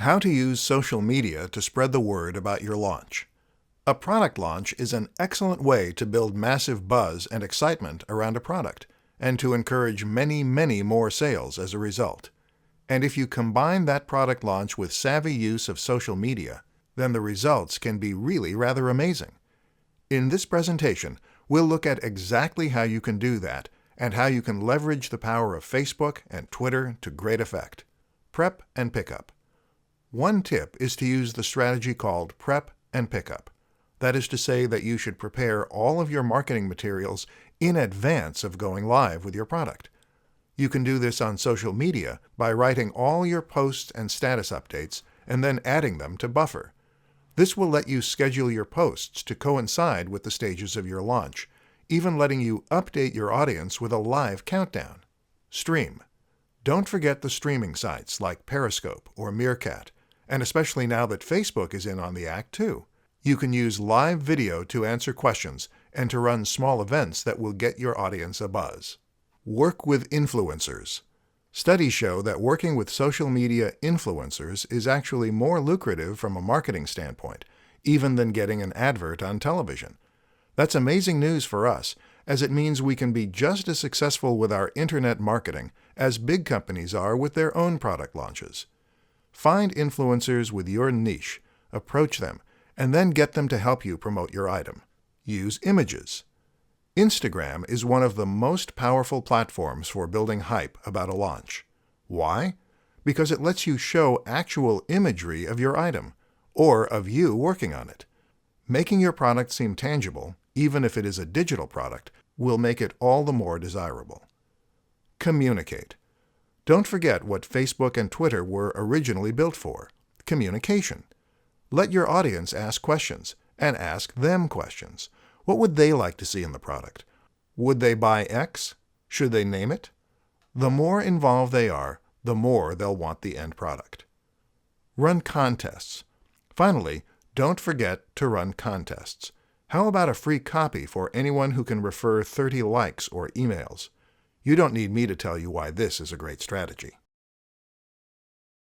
How to use social media to spread the word about your launch. A product launch is an excellent way to build massive buzz and excitement around a product, and to encourage many, many more sales as a result. And if you combine that product launch with savvy use of social media, then the results can be really rather amazing. In this presentation, we'll look at exactly how you can do that, and how you can leverage the power of Facebook and Twitter to great effect. Prep and pickup. One tip is to use the strategy called prep and pickup. That is to say that you should prepare all of your marketing materials in advance of going live with your product. You can do this on social media by writing all your posts and status updates and then adding them to Buffer. This will let you schedule your posts to coincide with the stages of your launch, even letting you update your audience with a live countdown. Stream. Don't forget the streaming sites like Periscope or Meerkat, and especially now that Facebook is in on the act too. You can use live video to answer questions and to run small events that will get your audience a buzz. Work with influencers. Studies show that working with social media influencers is actually more lucrative from a marketing standpoint, even than getting an advert on television. That's amazing news for us, as it means we can be just as successful with our internet marketing as big companies are with their own product launches. Find influencers with your niche, approach them, and then get them to help you promote your item. Use images. Instagram is one of the most powerful platforms for building hype about a launch. Why? Because it lets you show actual imagery of your item, or of you working on it. Making your product seem tangible, even if it is a digital product, will make it all the more desirable. Communicate. Don't forget what Facebook and Twitter were originally built for: communication. Let your audience ask questions, and ask them questions. What would they like to see in the product? Would they buy X? Should they name it? The more involved they are, the more they'll want the end product. Run contests. Finally, don't forget to run contests. How about a free copy for anyone who can refer 30 likes or emails? You don't need me to tell you why this is a great strategy.